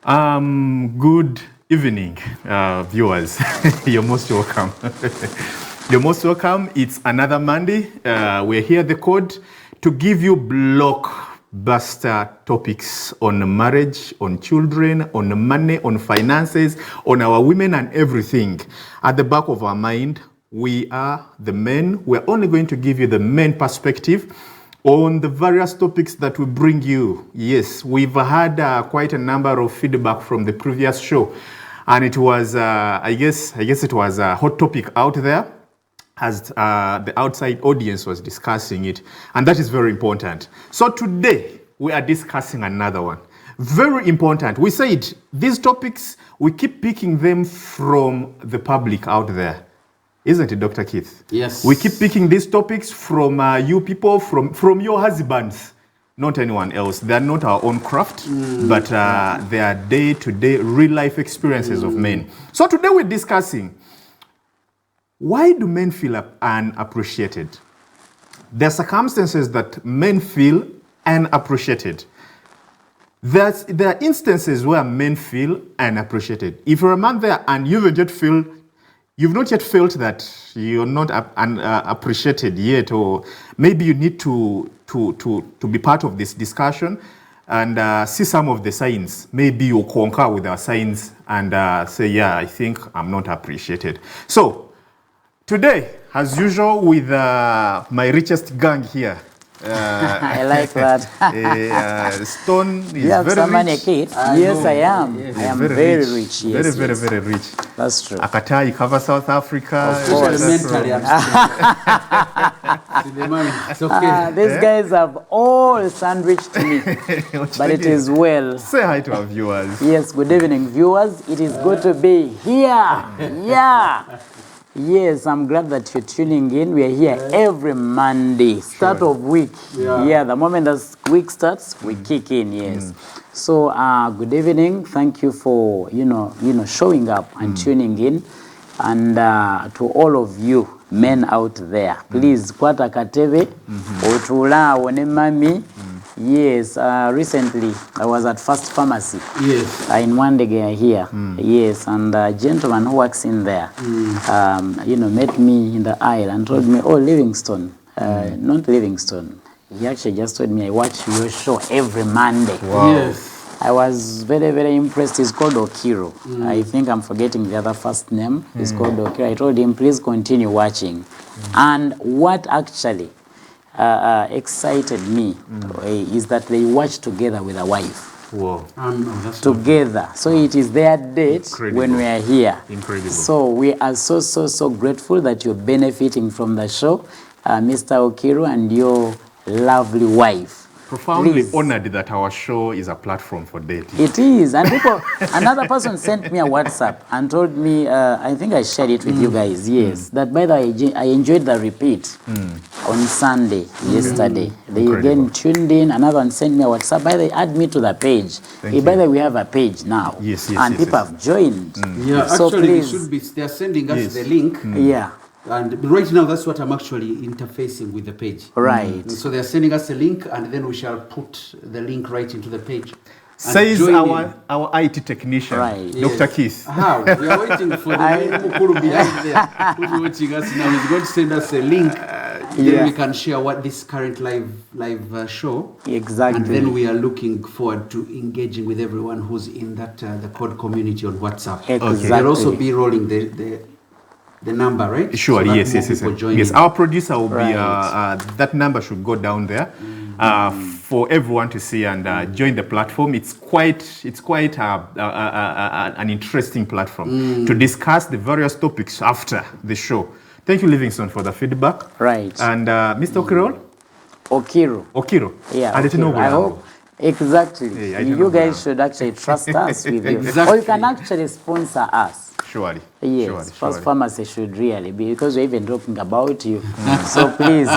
Good evening, viewers. You're most welcome. You're most welcome. It's another Monday. We're here at the Code to give you blockbuster topics on marriage, on children, on money, on finances, on our women and everything. At the back of our mind, we are the men. We're only going to give you the men perspective on the various topics that we bring you. Yes, we've had quite a number of feedback from the previous show, and it was, I guess it was a hot topic out there as the outside audience was discussing it, and that is very important. So today, we are discussing another one. Very important. We said these topics, we keep picking them from the public out there. Isn't it, Dr. Keith? Yes. We keep picking these topics from you people, from your husbands, not anyone else. They are not our own craft, but they are day-to-day real-life experiences of men. So today we're discussing, why do men feel unappreciated? There are circumstances that men feel unappreciated. There are instances where men feel unappreciated. If you're a man there and you've not yet felt that you're not appreciated yet, or maybe you need to be part of this discussion and see some of the signs. Maybe you concur with our signs and say, yeah, I think I'm not appreciated. So today, as usual, with my richest gang here, I like that. Stone is you have very someone rich. a kid? Yes, I am. Yes. I am very rich. Yes, Very rich. That's true. Akatai cover South Africa. Of course. Mentally, it's okay. These guys have all sandwiched me, but it is well. Say hi to our viewers. Yes, good evening, viewers. It is good to be here. Yeah. Yes, I'm glad that you're tuning in. We are here every Monday, start of week. Yeah, the moment the week starts, we kick in. Yes. So, good evening. Thank you for showing up and tuning in, and to all of you men out there, please kwata katebe otula one mami. Yes, recently I was at First Pharmacy. Yes. In Wandege here. Yes, and a gentleman who works in there, met me in the aisle and told me, "Oh, Livingstone, not Livingstone." He actually just told me, "I watch your show every Monday." Wow. Yes. I was very, very impressed. He's called Okiro. I think I'm forgetting the other first name. He's called Okiro. I told him, please continue watching. And what actually excited me is that they watch together with a wife. Wow. That's Together. So it is their date Incredible. when we are here. Incredible. So we are so grateful that you're benefiting from the show, Mr. Okiro and your lovely wife. Profoundly Please. honored that our show is a platform for dating. It is. And another person sent me a WhatsApp and told me, I think I shared it with you guys, yes, that by the way, I enjoyed the repeat on Sunday, yesterday. They again tuned in. Another one sent me a WhatsApp. By the way, add me to the page. By the way, we have a page now. Yes, and people have joined. Yeah, So actually, please. they are sending us the link. Yeah. And right now, that's what I'm actually interfacing with the page. Right. And so they are sending us a link, and then we shall put the link right into the page. Says our IT technician, Right. Dr. Keith. How? We are waiting for the Mukuru behind there who's watching us now. He's going to send us a link. Then we can share what this current live show. Exactly. And then we are looking forward to engaging with everyone who's in that the Code community on WhatsApp. Exactly. They'll also be rolling the number, right? Sure, So yes. yes. Our producer will be, Right. that number should go down there for everyone to see and join the platform. It's quite an interesting platform to discuss the various topics after the show. Thank you, Livingstone, for the feedback. Right. And Mr. Okiro. Yeah. I didn't know I hope. Exactly. Yeah, I don't you know guys should actually trust us with you. Exactly. Or you can actually sponsor us. Surely. Yes, First Pharmacy should really be, because we're even talking about you. So please.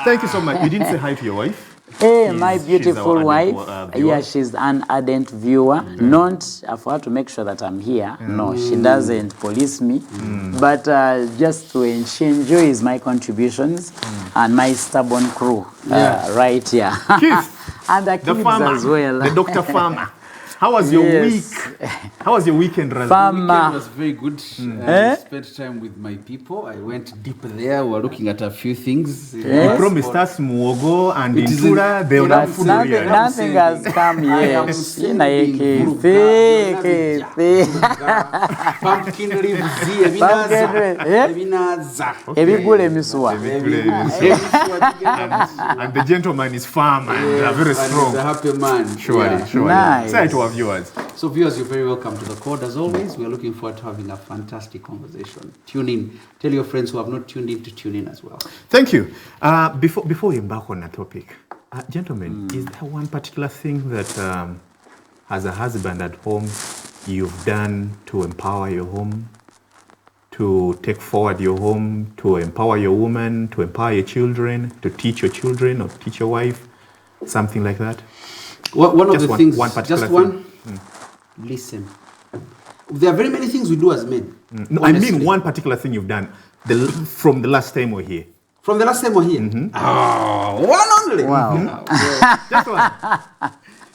Thank you so much. You didn't say hi to your wife? Hey, my beautiful she's wife. Yeah, she's an ardent viewer. Not for her to make sure that I'm here. No, she doesn't police me. But just to she enjoys my contributions and my stubborn crew right here. Keith, and the kids farmer, as well. the Dr. Farmer. How was your Yes. week? How was your weekend, Razi? Farmer. Weekend was very good. I spent time with my people. I went deep there. We were looking at a few things. You Yes. promised us Muogo and It is Intura. They will But have food nothing, here. nothing has come I yet. am sending pumpkin leaves, ebinaza. Ebigula emiswa. And the gentleman is firm and very strong. He's a happy man. Surely, surely. Nice. Say it to our viewers. So viewers, you're very welcome to the Code. As always, we are looking forward to having a fantastic conversation. Tune in. Tell your friends who have not tuned in to tune in as well. Thank you. Before we embark on a topic, gentlemen, is there one particular thing that, as a husband at home, you've done to empower your home, to take forward your home, to empower your woman, to empower your children, to teach your children or teach your wife, something like that? One of Just the one- things, one particular just one, listen. There are very many things we do as men. No, I mean honestly. one particular thing you've done from the last time we're here. From the last time we're here. One only. Wow. Just one.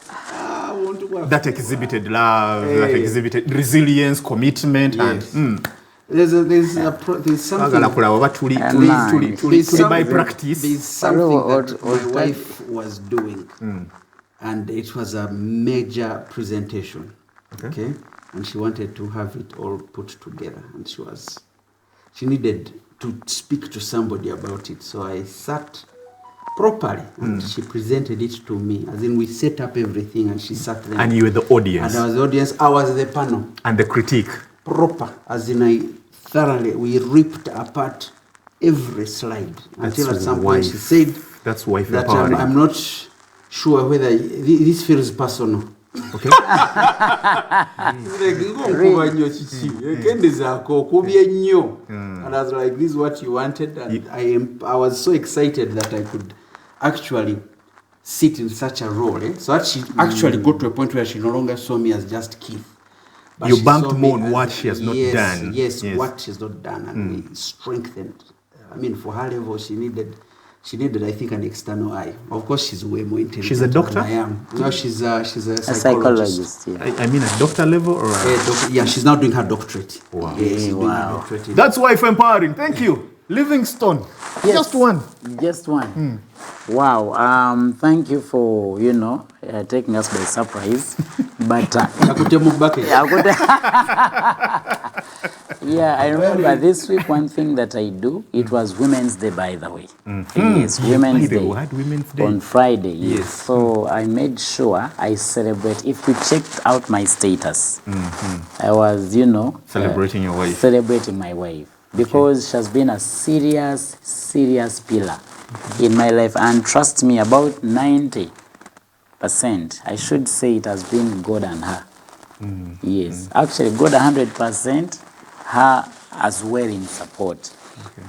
I want to work. That exhibited love, that exhibited resilience, commitment, Yes. and There's something. by practice. There's something that Or- my wife was doing, and it was a major presentation. Okay, and she wanted to have it all put together, and she needed to speak to somebody about it. So I sat properly, and she presented it to me. As in, we set up everything, and she sat there. And you were the audience. And I was the audience. I was the panel. And the critique. Proper, as in we ripped apart every slide until at some point she said That's wife that empowering. I'm not sure whether this feels personal. Okay. And I was like, this is what you wanted, and I was so excited that I could actually sit in such a role. So that she actually got to a point where she no longer saw me as just Keith. But You she banked saw me more on as- what she has not yes, done. Yes, Yes. what she's not done, and we strengthened. I mean, for her level, she needed, I think, an external eye. Of course, she's way more intelligent. She's a doctor? than I am. No, she's a psychologist. Psychologist. Yeah. I mean, a doctor level or Yeah, she's now doing her doctorate. Wow. Yeah, she's doing her Wow. doctorate. That's wife empowering. Thank you. Livingstone. Yes. Just one. Just one. Wow. Thank you for, taking us by surprise. But Nakutemu bucket. yeah, I remember this week one thing that I do, it was Women's Day, by the way. Yes, Women's Friday, Day. we had Women's Day. On Friday, yes. Yes. So I made sure I celebrate. If you checked out my status, I was, Celebrating your wife. celebrating my wife. Because she has been a serious pillar in my life. And trust me, about 90%, I should say it has been God and her. Yes. Actually, God 100%, her as well in support.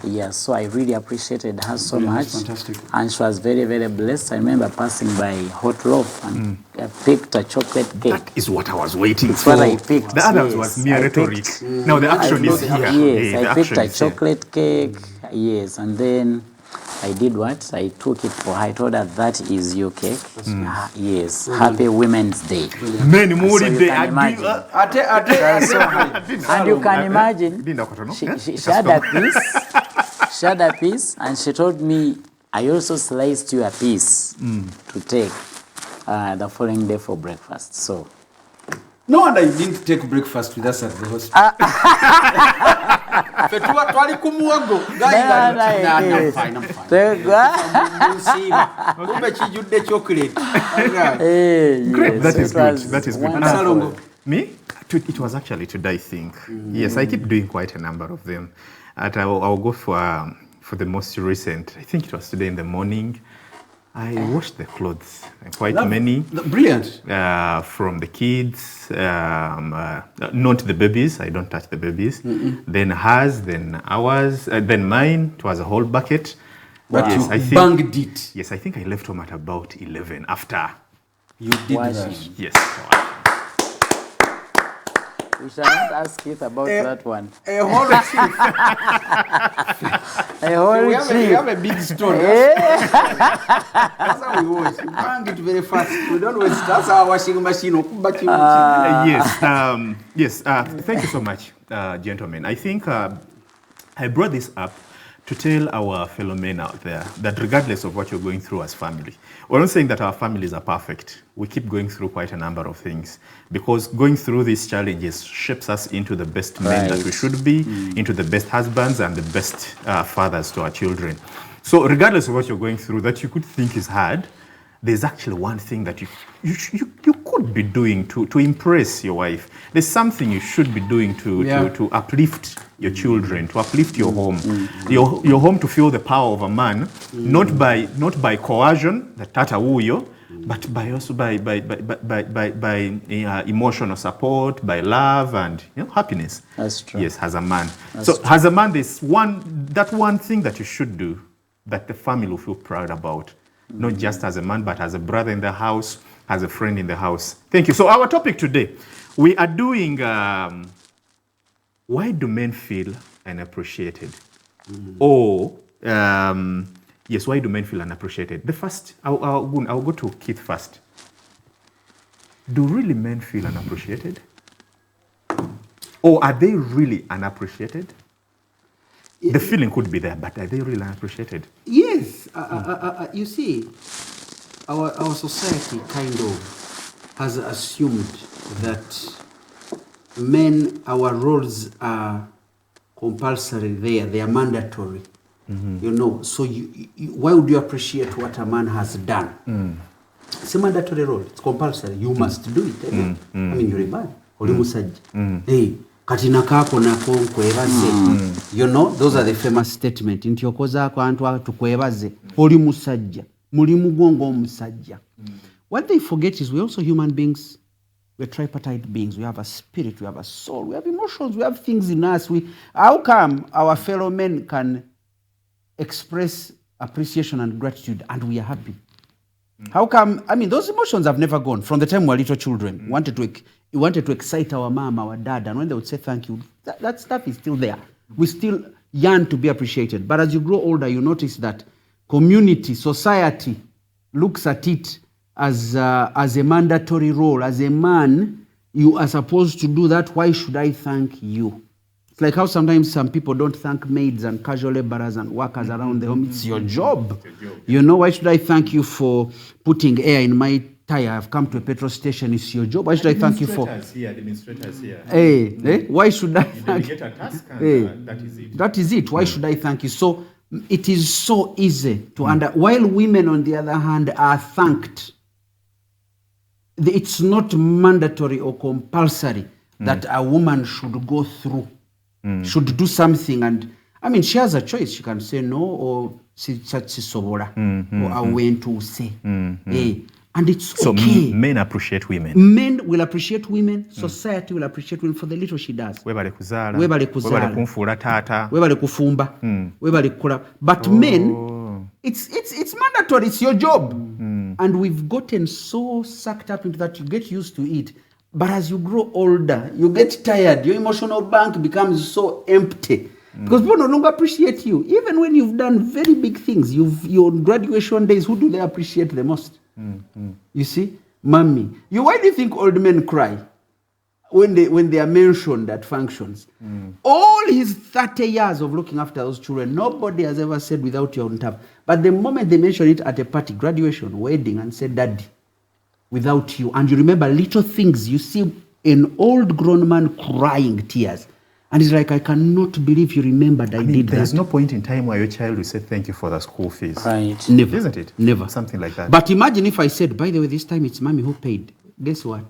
Yeah, so I really appreciated her so much. Fantastic. And she was very, very blessed. I remember passing by Hot Loaf and I picked a chocolate cake. That is what I was waiting It's for. what I picked, The others yes. was mere I rhetoric. picked- Now the action is here. Yes, the I picked action a is here. chocolate cake. Yes, and then I did what? I took it for her. I told her that is your cake. Yes, Happy Women's Day. Men muri So you day. can imagine. Ate. And you can imagine, Dinda kotono. she had a piece. She had a piece, and she told me, I also sliced you a piece to take the following day for breakfast. So, No wonder you didn't take breakfast with us at the hospital. Twali kumuwago. I'm fine. Kumbe kijudde chocolate. Great, that is good. That is good. Salongo. Me? It was actually today, I think. Yes, I keep doing quite a number of them. I'll go for the most recent. I think it was today in the morning. I washed the clothes, quite many. Brilliant. From the kids, not the babies. I don't touch the babies. Then hers, then ours, then mine. It was a whole bucket. But yes, you I think. banged it. Yes, I think I left home at about 11 after. You did Washing. that. Yes. We shall not ask Keith about that one. A whole chief. A whole we chief. have a big story. Yeah. That's how we wash. We bang it very fast. We don't waste. That's our washing machine. Yes. Thank you so much, gentlemen. I think I brought this up to tell our fellow men out there that regardless of what you're going through as family, we're not saying that our families are perfect. We keep going through quite a number of things because going through these challenges shapes us into the best men that we should be, into the best husbands and the best fathers to our children. So regardless of what you're going through that you could think is hard, there's actually one thing that you could be doing to impress your wife. There's something you should be doing to uplift your children, to uplift your home. Your home to feel the power of a man, not by coercion, the tata uyo, but by also by emotional support, by love and happiness. That's true. Yes, as a man. That's so true. As a man, there's one thing that you should do that the family will feel proud about. Not just as a man, but as a brother in the house, as a friend in the house. Thank you. So our topic today, we are doing, why do men feel unappreciated? Or, yes, why do men feel unappreciated? The first, I'll go to Keith first. Do really men feel unappreciated? Or are they really unappreciated? The feeling could be there, but are they really unappreciated? Yes. You see, our society kind of has assumed that men, our roles are compulsory there, they are mandatory. So why would you appreciate what a man has done? It's a mandatory role, it's compulsory, you must do it. I mean, you're a man, hey, katina kako nako nkwebaze. Those are the famous statement. Nti okozaako antu tukwebaze. Oli musajja. Muli mugongo omusajja. What they forget is we're also human beings. We're tripartite beings. We have a spirit, we have a soul, we have emotions, we have things in us. How come our fellow men can express appreciation and gratitude and we are happy? How come? I mean, those emotions have never gone. From the time we were little children, we wanted to excite our mom, our dad, and when they would say thank you, that stuff is still there. We still yearn to be appreciated. But as you grow older, you notice that community, society looks at it as a mandatory role. As a man, you are supposed to do that. Why should I thank you? It's like how sometimes some people don't thank maids and casual laborers and workers around the home. It's your job. Why should I thank you for putting air in my tire? I've come to a petrol station. It's your job. Why should I thank you for... Administrators here. Why should I thank you? That is it. Why should I thank you? So it is so easy to while women, on the other hand, are thanked. It's not mandatory or compulsory that a woman should go through. Should do something, and I mean, she has a choice. She can say no, or or I went to say, and it's so okay. Men appreciate women. Men will appreciate women. Society will appreciate women for the little she does. Webale kuzala. Webale kumfula tata. Webale kufumba. Webale kula. But men, it's mandatory. It's your job, and we've gotten so sucked up into that you get used to it. But as you grow older, you get tired. Your emotional bank becomes so empty. Because people no longer appreciate you. Even when you've done very big things, your graduation days, who do they appreciate the most? You see? Mommy. Why do you think old men cry when they are mentioned at functions? All his 30 years of looking after those children, nobody has ever said without you on top. But the moment they mention it at a party, graduation, wedding, and said, Daddy, without you, and you remember little things, you see an old grown man crying tears, and he's like, I cannot believe you remembered I did that. There's no point in time where your child will say thank you for the school fees. Right. Never. Isn't it? Never. Something like that. But imagine if I said, by the way, this time it's mommy who paid. Guess what?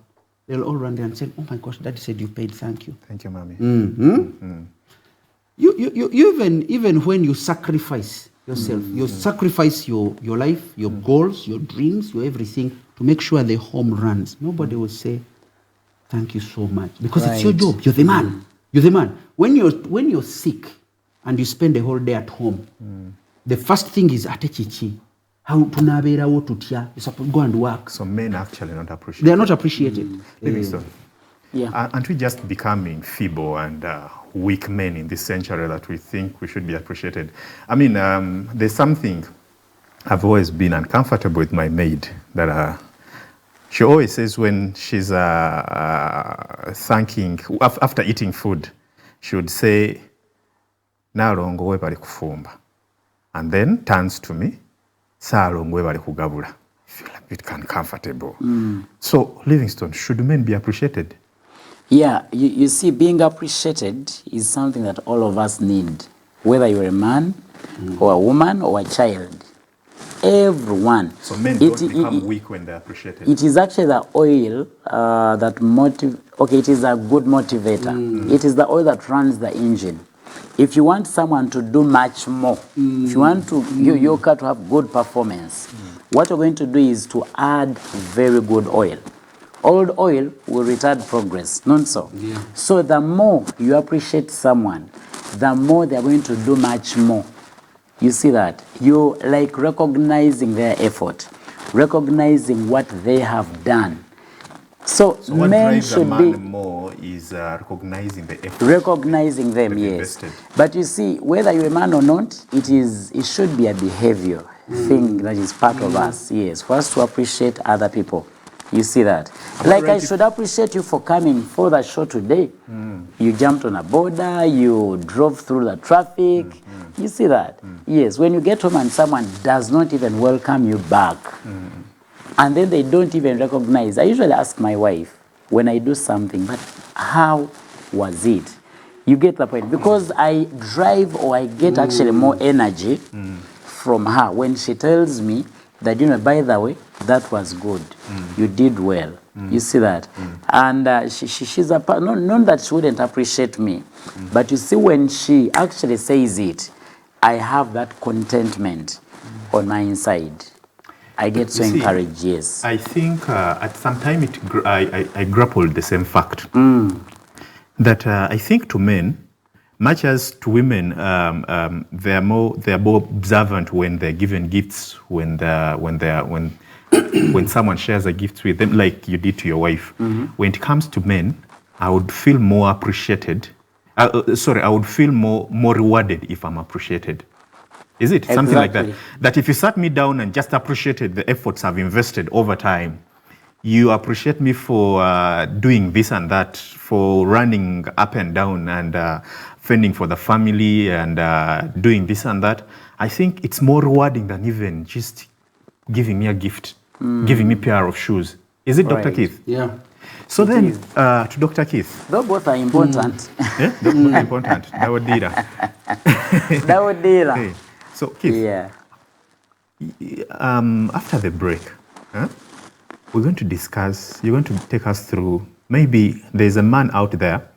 They'll all run there and say, oh my gosh, Daddy said you paid, thank you. Thank you, mommy. You even when you sacrifice yourself, you sacrifice your life, your goals, your dreams, your everything, to make sure the home runs. Nobody will say, thank you so much. Because it's your job. You're the man. You're the man. When you're sick and you spend the whole day at home, the first thing is atechichi. How tunaberawo tutya. You're supposed to go and work. So men actually not appreciated. They are not appreciated. Livingstone. Aren't we just becoming feeble and weak men in this century that we think we should be appreciated? I mean, there's something I've always been uncomfortable with my maid that she always says when she's thanking, after eating food, she would say, "Nalongo we bali kufumba," and then turns to me, "Salongo we bali kugabula." I feel a bit uncomfortable. So, Livingstone, should men be appreciated? Yeah, you see, being appreciated is something that all of us need, whether you're a man or a woman or a child. Everyone. So men don't become weak when they're appreciated. It is actually the oil that okay, it is a good motivator. It is the oil that runs the engine. If you want someone to do much more, if you want your car to have good performance, what you're going to do is to add very good oil. Old oil will retard progress, not so? Yeah. So the more you appreciate someone, the more they're going to do much more. You see that? You like recognizing their effort, recognizing what they have done. So what men drives a should man be more is recognizing the effort. recognizing them, they've yes. invested. But you see, whether you're a man or not, it should be a behavior thing that is part of us, yes, for us to appreciate other people. You see that? Like I should appreciate you for coming for the show today. You jumped on a border, you drove through the traffic. You see that? Yes, when you get home and someone does not even welcome you back, and then they don't even recognize. I usually ask my wife when I do something, but how was it? You get the point? Because I drive or I get actually more energy from her when she tells me that, by the way, that was good. You did well. You see that? And she's a part, not that she wouldn't appreciate me, but you see, when she actually says it, I have that contentment on my inside. I get so encouraged, yes. I think at some time I grappled the same fact that I think to men, much as to women, they're more observant when they're given gifts, when someone shares a gift with them, like you did to your wife. When it comes to men, I would feel more appreciated. I would feel more rewarded if I'm appreciated. Is it something like that? That if you sat me down and just appreciated the efforts I've invested over time, you appreciate me for doing this and that, for running up and down and fending for the family and doing this and that, I think it's more rewarding than even just giving me a gift, giving me a pair of shoes. Is it, Dr. Keith? Yeah. So then, to Dr. Keith. Though both are important. Yeah, both are important. That would do That would do that. Hey. So, Keith, Yeah. After the break, we're going to discuss, you're going to take us through, maybe there's a man out there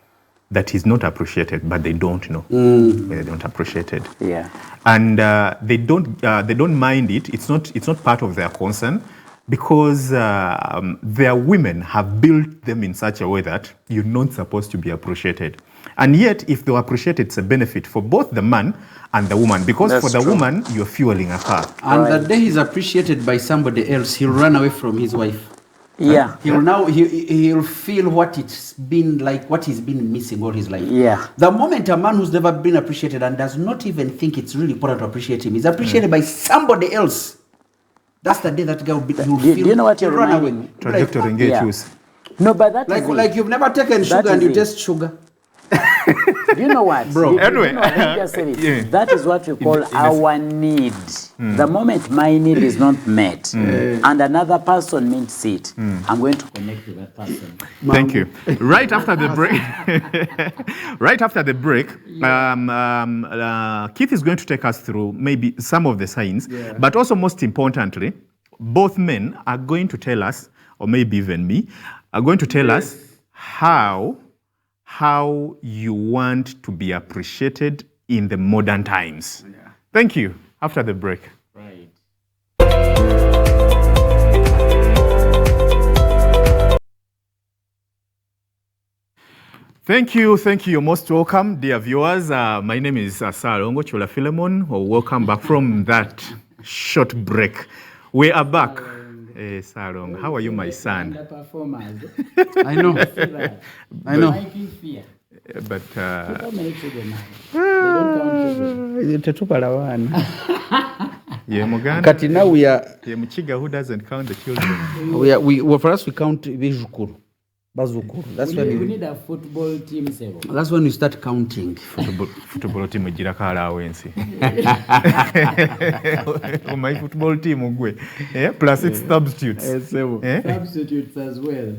that is not appreciated, but they don't know. They don't appreciate it. Yeah. And they don't mind it. It's not part of their concern, because their women have built them in such a way that you're not supposed to be appreciated. And yet, if they appreciate, it's a benefit for both the man and the woman, because for the woman, you're fueling a car. And the day he's appreciated by somebody else, he'll run away from his wife. Yeah. He'll feel what it's been like, what he's been missing all his life. Yeah. The moment a man who's never been appreciated and does not even think it's really important to appreciate him is appreciated by somebody else, that's the day that guy will feel. Do you know what you're run away. reminding me? Trajectory engage. No, but that Like, is like you've never taken sugar and you taste sugar. Do you know what? Bro, Anyway, you know what? Let me just say this. That is what we call our need. The moment my need is not met and another person meets it, I'm going to connect with that person. Thank you. Right after the break, Keith is going to take us through maybe some of the signs, but also most importantly, both men are going to tell us, or maybe even me, are going to tell us how you want to be appreciated in the modern times. Thank you. After the break. Right. Thank you. You're most welcome, dear viewers. My name is Salongo Chula Philemon. Welcome back from that short break. We are back. Salong, how are you, my son? Underperformers. I know. See that? I know. Making fear. But People make children now. They don't count children. yeah, Muganda. Kati now we are. Yeah, Muchiga who doesn't count the children. Well, for us we count Bijukuru. Bazukuru. That's when We need a football team, Sebo. That's when you start counting. Football team gira kala wensi. My football team ugwe. Yeah, plus its substitutes. Substitutes as well.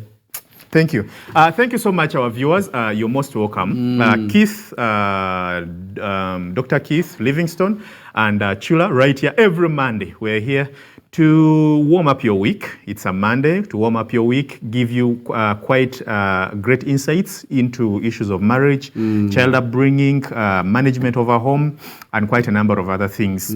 Thank you. Thank you so much, our viewers. You're most welcome. Keith, Dr. Keith Livingstone and Chula right here every Monday. We're here to warm up your week. It's a Monday to warm up your week, give you quite great insights into issues of marriage, child upbringing, management of a home, and quite a number of other things.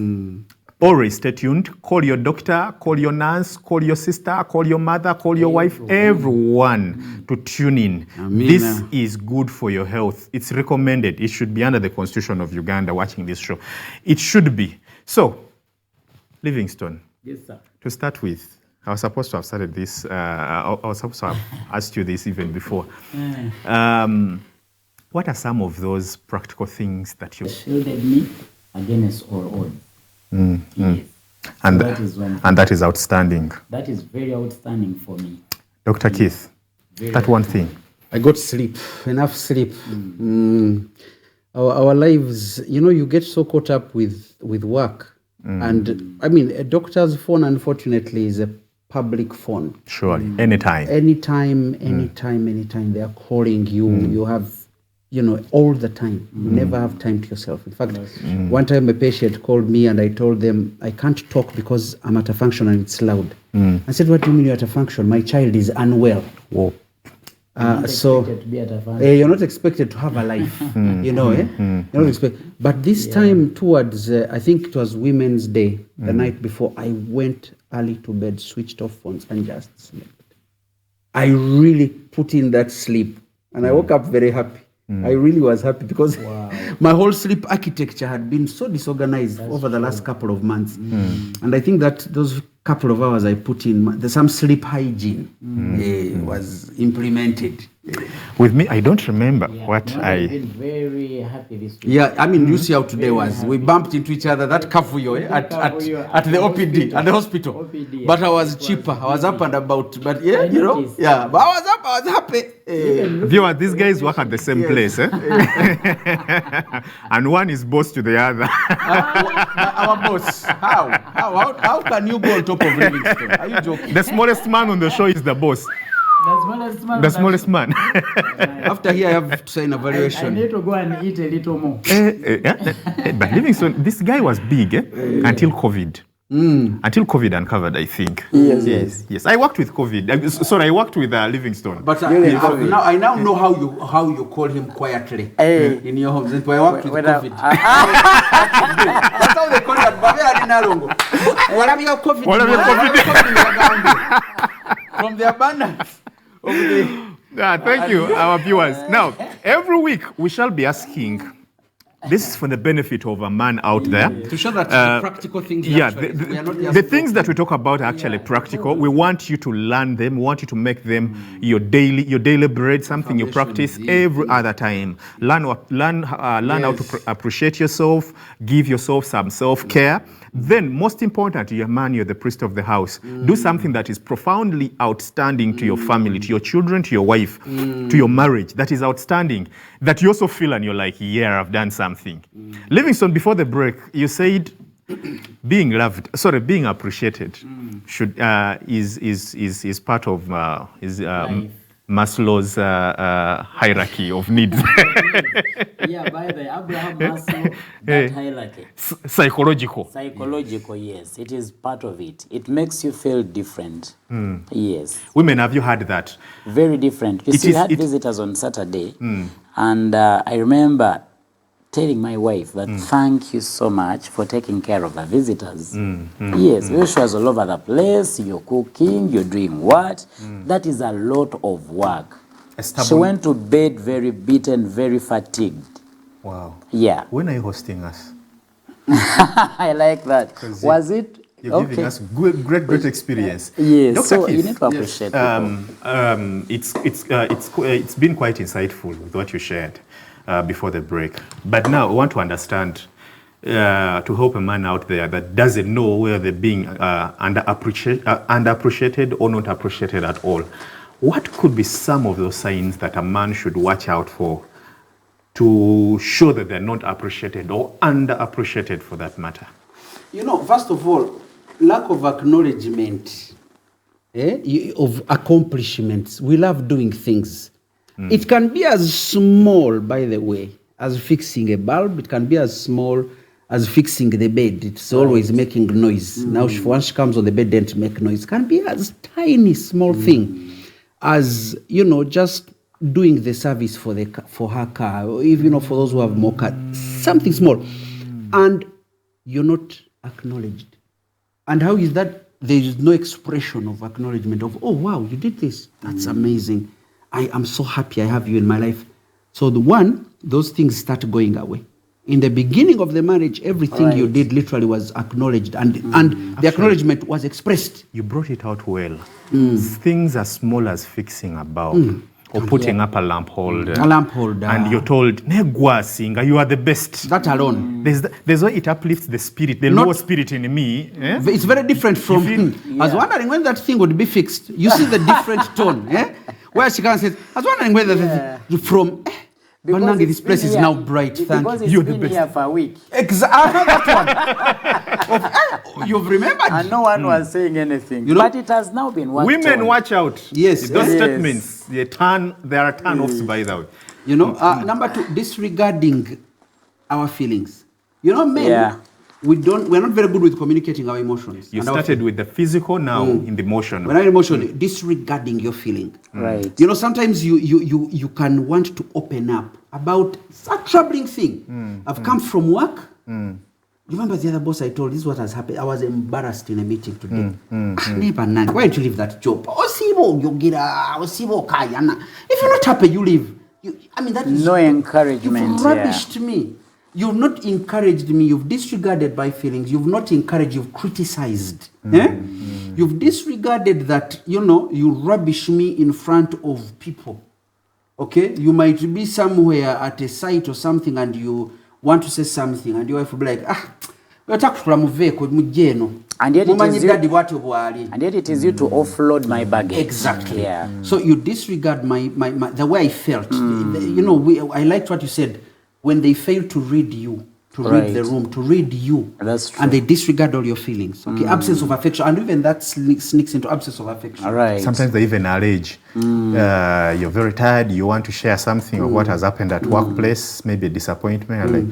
Always stay tuned. Call your doctor, call your nurse, call your sister, call your mother, call your wife, everyone to tune in. This is good for your health. It's recommended. It should be under the Constitution of Uganda watching this show. It should be. So, Livingstone. Yes, sir. To start with, I was supposed to have started this, I was supposed to have asked you this even before. What are some of those practical things that you... Shielded me against all odds. Yes. And, so that is one thing. And that is outstanding. That is very outstanding for me. Dr. Keith, that one thing. I got sleep, enough sleep. Our lives, you get so caught up with work. And I mean, a doctor's phone, unfortunately, is a public phone. Surely, anytime. Anytime they are calling you. You have, all the time. You never have time to yourself. In fact, one time a patient called me and I told them, I can't talk because I'm at a function and it's loud. I said, what do you mean you're at a function? My child is unwell. Whoa. You're not expected to have a life, You're not expected. But this time towards, I think it was Women's Day, the night before, I went early to bed, switched off phones and just slept. I really put in that sleep and I woke up very happy. I really was happy because my whole sleep architecture had been so disorganized over the last couple of months. And I think that those couple of hours I put in, some sleep hygiene was implemented. With me, I don't remember what I've been very happy this week. Yeah, I mean, you see how today was. We bumped into each other, that kafuyo at the OPD, at the hospital. OPD, but I was cheaper. I was up and about. But but I was happy. Viewer, these guys work at the same place. And one is boss to the other. Our boss. How can you go on top of Livingstone? Are you joking? The smallest man on the show is the boss. The smallest man. After here, I have to sign a valuation. I need to go and eat a little more. But Livingstone, this guy was big until COVID. Until COVID uncovered, I think. Yes. I worked with COVID. I worked with Livingstone. But now I now know how you call him quietly in your homes. I worked with COVID. That's how they call it. From the abundance. Thank you, our viewers. Now, every week we shall be asking, this is for the benefit of a man out there. To show that the practical things. The things that we talk about are actually practical. We want you to learn them. We want you to make them your daily bread, something you practice every other time. Learn how to appreciate yourself, give yourself some self-care. Then, most importantly, you're a man, you're the priest of the house. Do something that is profoundly outstanding to your family, to your children, to your wife, to your marriage. That is outstanding. That you also feel and you're like, yeah, I've done something. Livingstone, before the break, you said being appreciated is part of Maslow's hierarchy of needs. By the Abraham Maslow, that hierarchy. Psychological, yes. It is part of it. It makes you feel different. Yes. Women, have you heard that? Very different. We had visitors on Saturday, and I remember telling my wife that thank you so much for taking care of the visitors. Yes, she was all over the place. You're cooking, you're doing what? That is a lot of work. She went to bed very beaten, very fatigued. Wow. Yeah. When are you hosting us? I like that. Was it You're giving us great experience. Yes, Dr. so Keith, you need to appreciate people. It's been quite insightful with what you shared before the break. But now I want to understand, to help a man out there that doesn't know whether they're being underappreciated or not appreciated at all. What could be some of those signs that a man should watch out for to show that they're not appreciated or underappreciated for that matter? You know, first of all, lack of acknowledgement of accomplishments. We love doing things. It can be as small, by the way, as fixing a bulb. It can be as small as fixing the bed. It's always making noise. Now, once she comes on the bed, don't make noise. It can be as tiny, small thing as, you know, just doing the service for her car, or even for those who have more cars. Something small. And you're not acknowledged. And how is that? There is no expression of acknowledgement of, oh, wow, you did this. That's amazing. I am so happy I have you in my life. So those things start going away. In the beginning of the marriage, everything you did literally was acknowledged, and the acknowledgement was expressed. You brought it out well. Things as small as fixing a bulb. Or putting up a lamp holder. A lamp holder. And you're told, Negwa singer, you are the best. That alone. There's why it uplifts the spirit, the lower spirit in me. Eh? It's very different from I was wondering when that thing would be fixed. You see the different tone. Where she can say, I was wondering whether from... Banangi, this place is now bright. Thank you. Because it's been here for a week. Exactly. You've remembered. And no one was saying anything. You know, but it has now been worked Women, on. watch out. Yes. Those statements, there are turn-offs by the way. You know, number two, disregarding our feelings. You know, men, we're not very good with communicating our emotions. You started with the physical, now in the emotional. When I'm emotional, disregarding your feeling. Right. You know, sometimes you can want to open up about a troubling thing. I've come from work. Remember the other boss I told, this is what has happened. I was embarrassed in a meeting today. Why don't you leave that job? If you're not happy, you leave. That is no encouragement. You've rubbished me. You've not encouraged me. You've disregarded my feelings. You've not encouraged. You've criticized. You've disregarded that, you rubbish me in front of people. Okay? You might be somewhere at a site or something and you want to say something and your wife will be like, and yet it is you to offload my baggage. Exactly. Yeah. So you disregard my the way I felt. I liked what you said. When they fail to read you, to read the room, to read you, that's true. And they disregard all your feelings. Okay, absence of affection, and even that sneaks into absence of affection. All right. Sometimes they even allege you're very tired. You want to share something of what has happened at workplace, maybe a disappointment. Like,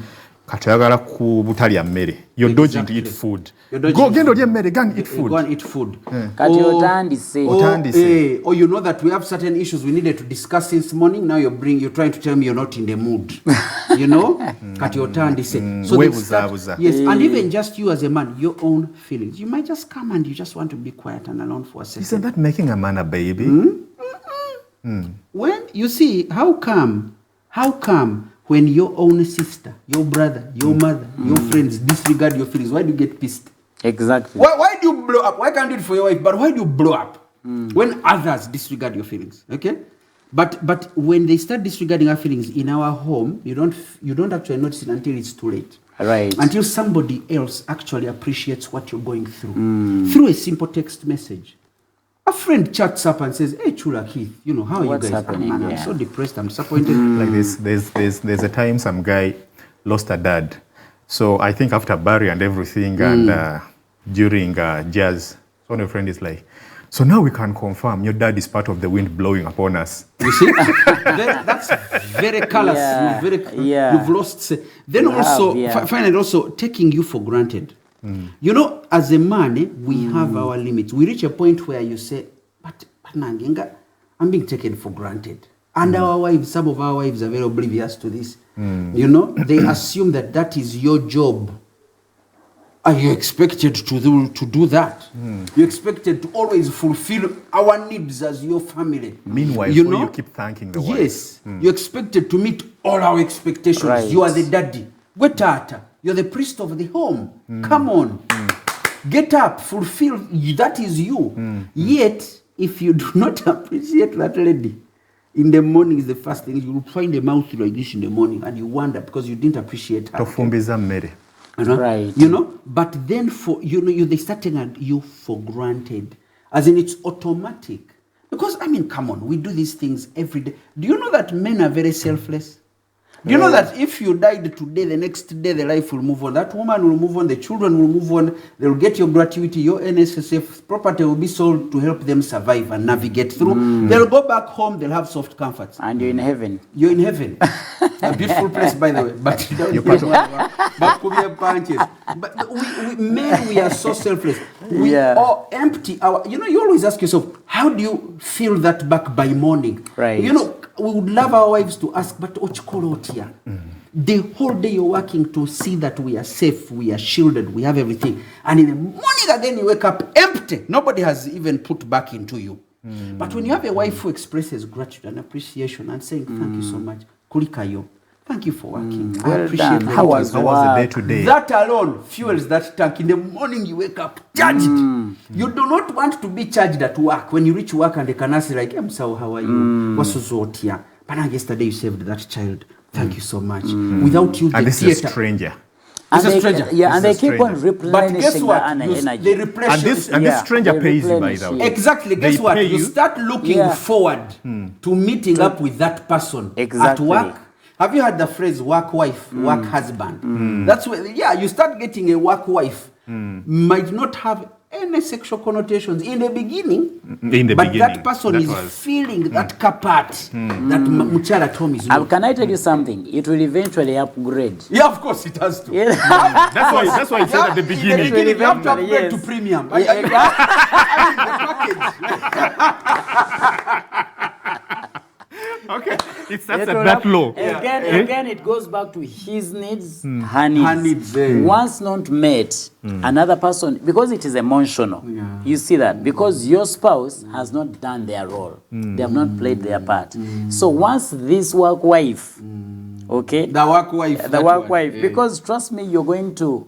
you're dodging to eat food. Go and eat food. Go and eat food. Or you know that we have certain issues we needed to discuss since morning. Now you're trying to tell me you're not in the mood. So yes, and even just you as a man, your own feelings. You might just come and you just want to be quiet and alone for a second. Isn't that making a man a baby? When you see, how come when your own sister, your brother, your mother, your friends disregard your feelings, why do you get pissed? Exactly. Why do you blow up? Why can't you do it for your wife? But why do you blow up? When others disregard your feelings, okay? But when they start disregarding our feelings in our home, you don't actually notice it until it's too late. Right. Until somebody else actually appreciates what you're going through through a simple text message. A friend chats up and says, "Hey, Chula Keith, how are What's you guys? happening? I'm so depressed. I'm disappointed." Like this, there's a time some guy lost a dad. So I think after Barry and everything, and during jazz, one of friend is like, "So now we can confirm your dad is part of the wind blowing upon us." You see, that's very callous. You've lost. Then finally, also taking you for granted. As a man, we have our limits. We reach a point where you say, but Nangenga, I'm being taken for granted. And our wives, some of our wives are very oblivious to this. They assume that is your job. Are you expected to do that? You're expected to always fulfill our needs as your family. Meanwhile, you keep thanking the wife. Yes. You're expected to meet all our expectations. Right. You are the daddy. You're the priest of the home. Come on. Get up, fulfill, that is you. Yet, if you do not appreciate that lady, in the morning is the first thing. You will find a mouth like this in the morning and you wonder because you didn't appreciate her. Tofumbiza mmere. Right. You know, but then they start taking you for granted. As in, it's automatic. Because, I mean, come on, we do these things every day. Do you know that men are very selfless? Do you know that if you died today, the next day the life will move on? That woman will move on, the children will move on, they'll get your gratuity, your NSSF property will be sold to help them survive and navigate through. They'll go back home, they'll have soft comforts. And you're in heaven. You're in heaven. A beautiful place, by the way. But you're part of punches. But men, we are so selfless. We all empty our. You know, you always ask yourself, how do you fill that back by morning? Right. You know, we would love our wives to ask, but here. The whole day you're working to see that we are safe, we are shielded, we have everything. And in the morning again, you wake up empty. Nobody has even put back into you. But when you have a wife who expresses gratitude and appreciation and saying, thank you so much, Kulikayo, thank you for working. I Well appreciate done. that. How was the day to day? That alone fuels that tank. In the morning you wake up charged. You do not want to be charged at work. When you reach work and they can ask you like, I'm so, how are you? What's here? But now yesterday you saved that child. Thank you so much. Without you, the And this theater. is a stranger. And It's a they, stranger. yeah, and It's they a keep on stranger. But guess replenishing what? the energy. They replenish. And this stranger Yeah, pays you, by replenish the you. way. Exactly. Guess They what? pay You you. start looking Yeah. forward to meeting up with that person at Exactly. work. Have you heard the phrase work wife, work husband? That's where, you start getting a work wife. Might not have any sexual connotations in the beginning. But that person is feeling that part that Muchala Tom is not. Can I tell you something? It will eventually upgrade. Yeah, of course it has to. Yeah. That's why I said at the In beginning. you have to upgrade Yes. to premium. Yeah, Okay, it starts It at will that up- low. Again, it goes back to his needs, her needs. Her needs, yeah. Once not met, another person, because it is emotional, you see that, because your spouse has not done their role. They have not played their part. So once this work wife, okay, The work wife. the that work one, wife, yeah. because trust me, you're going to,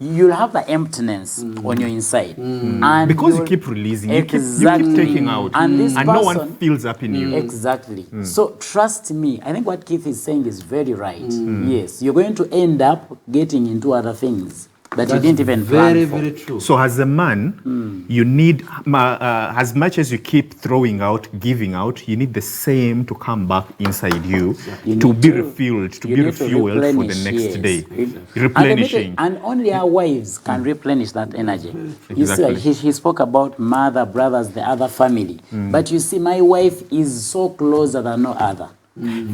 you'll have the emptiness on your inside. And Because you you'll- keep releasing, Exactly. you keep taking out, And this no one person- fills up in you. Exactly. So trust me, I think what Keith is saying is very right. Yes, you're going to end up getting into other things that you didn't even plan Very, for. very true. So as a man, you need, as much as you keep throwing out, giving out, you need the same to come back inside you, You to need be to- refilled, to you be need to refueled for the replenish, next yes. day. And Replenishing. And only our wives can replenish that energy. You see, Exactly. he spoke about mother, brothers, the other family. But you see, my wife is so closer than no other.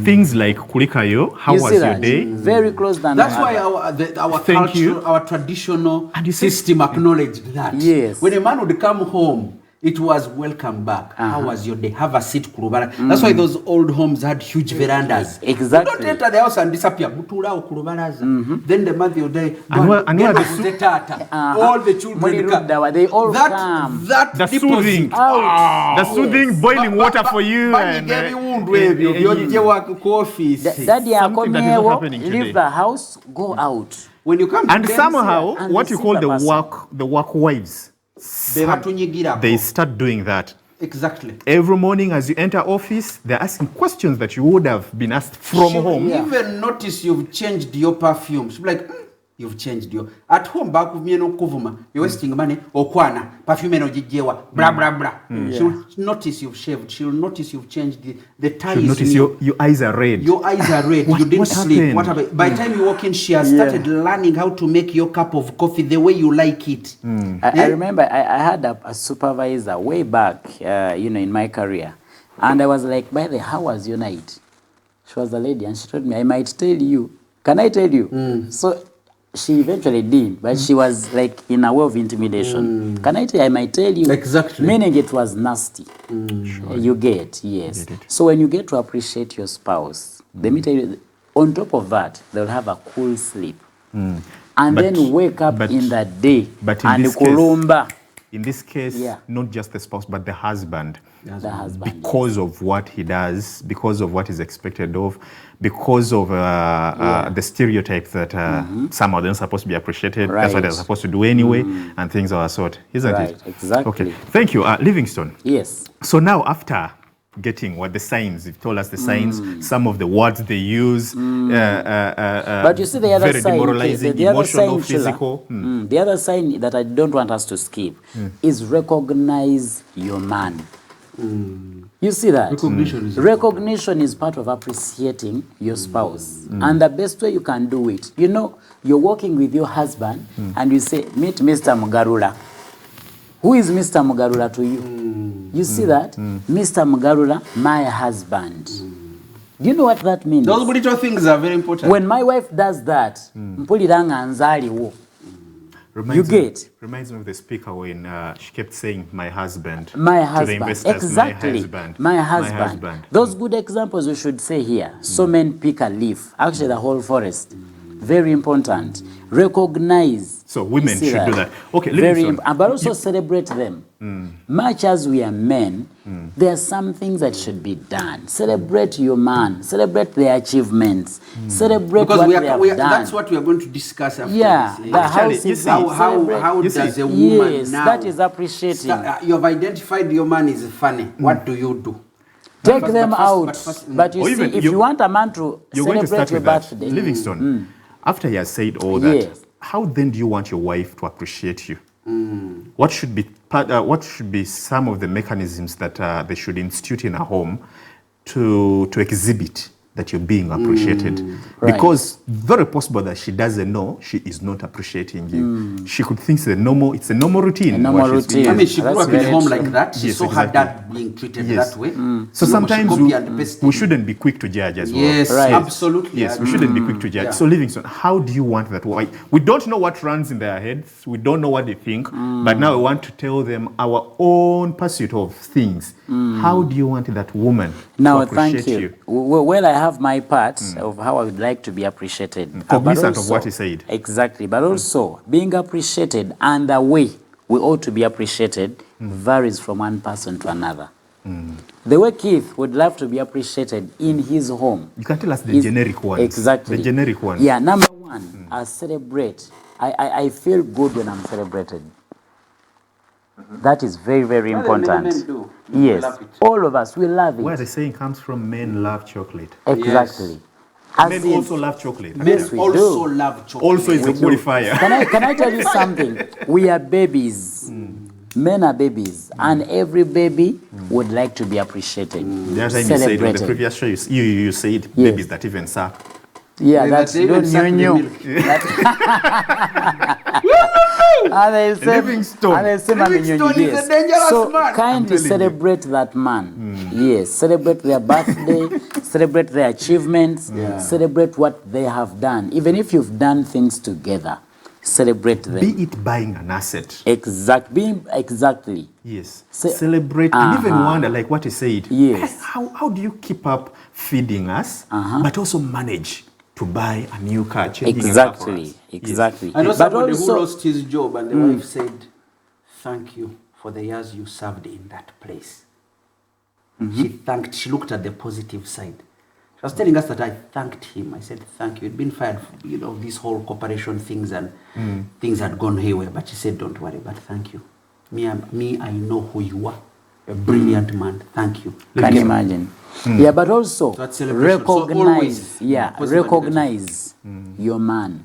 Things like Kulikayo, how you was see your that? day? Very close than That's no why other. our Thank culture, you. our traditional And you said- system acknowledged that. Yes. When a man would come home, it was welcome back. How was your day? Have a seat, Kurubara. That's why those old homes had huge verandas. Exactly. You don't enter the house and disappear. Mutulao, Kurubaraza. Then the mother will die. And where the All the children come. They all come. That The deposit. soothing, Out. the soothing boiling water for you. And, Daddy Something that is not happening today. leave the house, go out. When you come to and them, somehow, and what they you see call the person. the work wives, they start doing that. exactly. Every morning as you enter office, they're asking questions that you would have been asked from She'll home. even notice you've changed your perfume. She'll be like, you've changed your. At home, back with me no kuvuma. You're wasting money. Okwana perfume no jijewa. Blah blah blah. She'll notice you've shaved. She'll notice you've changed the ties. You'll notice your eyes are red. Your eyes are red. What- You didn't what sleep. happened? What happened? By the time you walk in, she has started learning how to make your cup of coffee the way you like it. I remember I had a supervisor way back, in my career. And I was like, by the way, how was your night? She was a lady and she told me, I might tell you. Can I tell you? So she eventually did, but she was like in a way of intimidation. Can I tell you? I might tell you. Exactly. Meaning it was nasty. You get, yes. So when you get to appreciate your spouse, let me tell you, on top of that, they'll have a cool sleep. And But- then wake up but- in the day but in and this case- kulumba. in this case, Yeah. not just the spouse, but the husband. The husband. Because of what he does, because of what is expected of, because of the stereotype that some of them are supposed to be appreciated, that's what they're Right. supposed to do anyway, and things of that sort, isn't Right, it? exactly. Okay, thank you. Livingston. Yes. So now after getting what the signs, you've told us the signs, some of the words they use, But you see the other very sign, demoralizing, the other emotional, sign, physical. the other sign that I don't want us to skip is recognize your man. You see that? Recognition is part of appreciating your spouse. And the best way you can do it, you know, you're walking with your husband and you say, meet Mr. Mugarula. Who is Mr. Mugarula to you? You see that? Mr. Mugarula, my husband. Do you know what that means? Those little things are very important. When my wife does that, mpuliranga nzaliwo. You get? Reminds me of the speaker when she kept saying, my husband. My to the husband. investors, Exactly. My husband. Those good examples we should say here. So men pick a leaf. Actually, the whole forest. Very important. Recognize. So women see should do that. Okay, Very Livingston, but also celebrate them. Much as we are men, there are some things that should be done. Celebrate your man. Celebrate their achievements. Celebrate because what we they have are, done. that's what we are going to discuss after Yeah, this. the Actually, house you is see, How You does see, a woman yes, now... that is appreciating. You have identified your man is funny. What do you do? Take But them first- out. but first- But you Or see, even if you- you want a man to you're going to celebrate start your with that. birthday, Livingston, after he has said all that, Yes. how then do you want your wife to appreciate you? What should be some of the mechanisms that they should institute in a home to exhibit that you're being appreciated? Right. Because very possible that she doesn't know she is not appreciating you. She could think it's a normal routine. A normal what she's doing. routine. I mean, she grew That's up in a very home true. like that. She Yes, saw her exactly. dad being treated Yes. that way. So She sometimes copy and paste we it. shouldn't be quick to judge as well. Yes, Right. absolutely. Yes, we shouldn't be quick to judge. Yeah. So Livingston, how do you want that? Why? We don't know what runs in their heads. We don't know what they think. But now we want to tell them our own pursuit of things. How do you want that woman Now, to appreciate thank you. Well, I have my part of how I would like to be appreciated. Cognizant But of what he said. Exactly. But also, being appreciated and the way we ought to be appreciated varies from one person to another. The way Keith would love to be appreciated in his home. You can tell us the is- generic ones. Exactly. The generic ones. Yeah, number one, I celebrate. I feel good when I'm celebrated. That is very, very important. men do. Yes, Love it. all of us, we love it. Where the saying comes from, men love chocolate. Exactly. As Men in- also love chocolate. Yes, we also do. love chocolate. Also is a qualifier. Can I tell you something? We are babies. Men are babies, and every baby would like to be appreciated, The other time you said on the celebrated. previous show, you said babies that even suck. Yeah, Yeah, that's that even don't suck the knew. milk. And they say, Livingston. and they say, Livingston is a dangerous so man. kindly telling you. celebrate that man. Yes, celebrate their birthday, celebrate their achievements, celebrate what they have done. Even if you've done things together, celebrate them. Be it buying an asset. Exactly. Yes. Se- Celebrate and even wonder, like what he said. Yes. How do you keep up feeding us, but also manage to buy a new car, changing a car for us? Exactly. I know But somebody who also, lost his job and the wife said, thank you for the years you served in that place. She looked at the positive side. She was telling us that I thanked him. I said, thank you. He'd been fired, these whole corporation things and things had gone haywire. But she said, don't worry, but thank you. Me, I know who you are. A brilliant man. Thank you. can you imagine? Yeah, but also That's celebration. So recognize, always, recognize your man.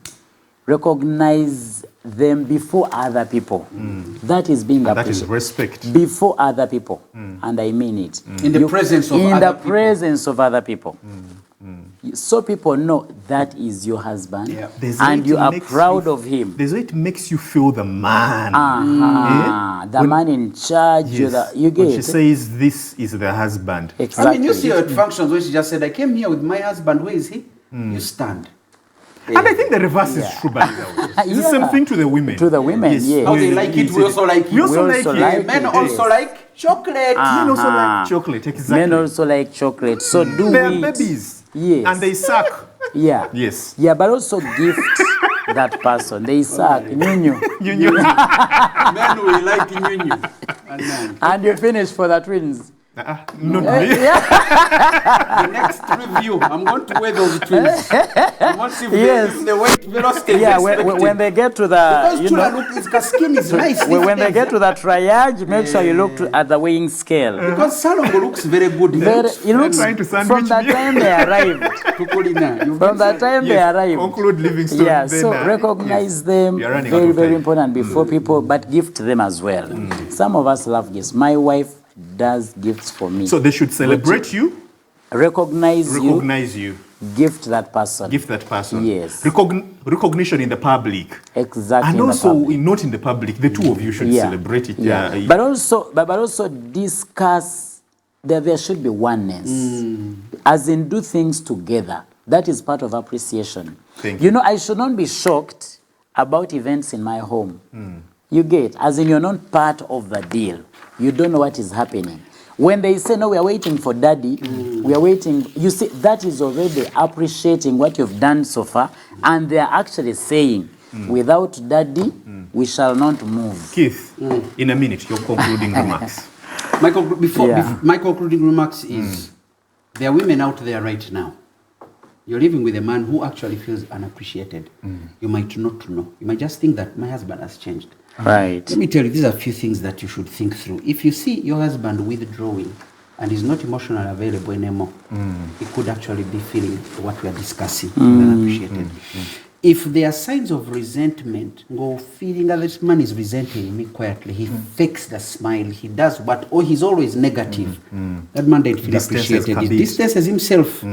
Recognize them before other people. That is being That is appreciated. respect. Before other people, and I mean it. In the presence of in other the people. presence of other people. So people know that is your husband, Yeah. There's and way you it are makes proud of him. There's way it makes you feel the man. The man in charge. Yes. You When she get says this is the husband. exactly. I mean, you see her at functions where she just said, I came here with my husband. Where is he? You stand. And I think the reverse is true, by the way. It's the same thing to the women. To the women, yes. How they like it, we also like it. We also We like also it. like Men it, also yes. like chocolate. Men also like chocolate, exactly. Men also like chocolate. So do They are it. babies. Yes. And they suck. Yeah. Yes. Yeah, but also gift. that person. They suck. Nyunyu. You knew. Men will like nyunyu. And you finish for the twins. Not Eh, me. yeah. The next review, I'm going to wear those twins. I want to see if Yes. if the weight velocity is Yeah, expected. when they get to the, Because you Tula, know, look, his skin is nice. when they get to the triage, make sure you look at the weighing scale. Because Salongo looks very good. It looks trying to from sandwich the me. time they arrive. Tukulina, you've From been the time they Yes, arrive. conclude Livingstone. Yeah, then, so recognize yes. them, We are running out very, of very time. important before people, but gift them as well. Some of us love gifts. My wife does gifts for me. So they should celebrate you, recognize recognize you, you, gift that person. gift that person. Yes. Recognition in the public. Exactly. And in the also, public. not in the public. The two of you should celebrate it. Yeah. But also discuss that there should be oneness. As in do things together. That is part of appreciation. Thank You know, I should not be shocked about events in my home. You get, as in you're not part of the deal. You don't know what is happening. When they say, no, we are waiting for daddy, we are waiting, you see, that is already appreciating what you've done so far, and they are actually saying, without daddy, we shall not move. Keith, in a minute, your concluding remarks. My Yeah. concluding remarks is there are women out there right now. You're living with a man who actually feels unappreciated. You might not know. You might just think that my husband has changed. Right. Let me tell you, these are a few things that you should think through. If you see your husband withdrawing and is not emotionally available anymore, he could actually be feeling what we are discussing, unappreciated. If there are signs of resentment, go feeling that this man is resenting me quietly, he fakes the smile, he does what, or he's always negative. That man didn't feel Distances appreciated. He habit. distances himself.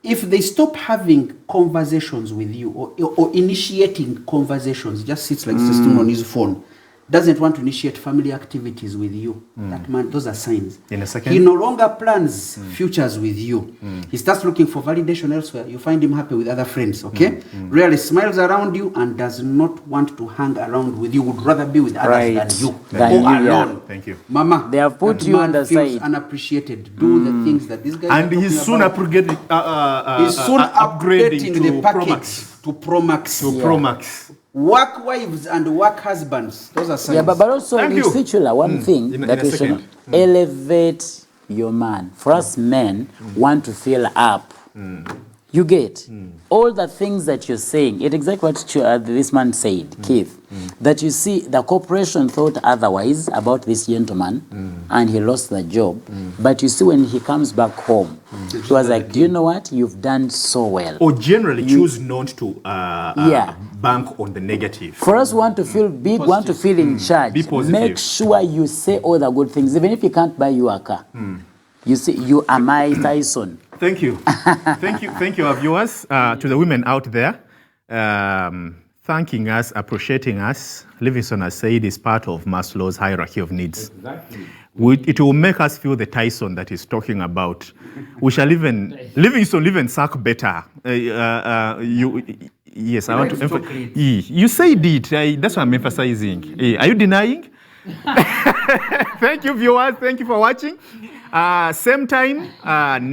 If they stop having conversations with you or initiating conversations, just sits like system on his phone, doesn't want to initiate family activities with you, that man, those are signs. In a second. He no longer plans futures with you. He starts looking for validation elsewhere. You find him happy with other friends, okay? Rarely smiles around you and does not want to hang around with you, would rather be with others Right. than you. Than Go you, yeah. alone. Thank you. Mama, They have put that you on man the feels side. unappreciated. Do the things that these guys And are he's talking soon about. upgrading, He's soon upgrading the to package Pro Max. to Pro Max. To Pro Max. Work wives and work husbands. Those are signs. Yeah, but also, Thank you. Titular, one thing In that a we should second. elevate your man. For us men, want to feel up. You get all the things that you're saying. It's exactly what this man said, Keith. That you see, the corporation thought otherwise about this gentleman, and he lost the job. But you see, when he comes back home, he was like, "Do you know what? You've done so well." Or generally choose not to Yeah. bank on the negative. For us, want to feel big, want to feel in charge. Be positive. Make sure you say all the good things, even if you can't buy you a car. You see, you are my Tyson. Thank you. Thank you, our viewers, to the women out there, thanking us, appreciating us. Livingstone has said is part of Maslow's hierarchy of needs. Exactly. It will make us feel the Tyson that he's talking about. We shall Livingstone live and suck better. Yes, I want to emphasize. You said it. That's what I'm emphasizing. Are you denying? Thank you, viewers. Thank you for watching. Same time,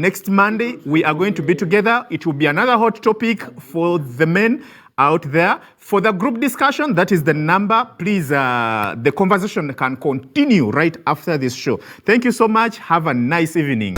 next Monday, we are going to be together. It will be another hot topic for the men out there. For the group discussion, that is the number. Please, the conversation can continue right after this show. Thank you so much. Have a nice evening.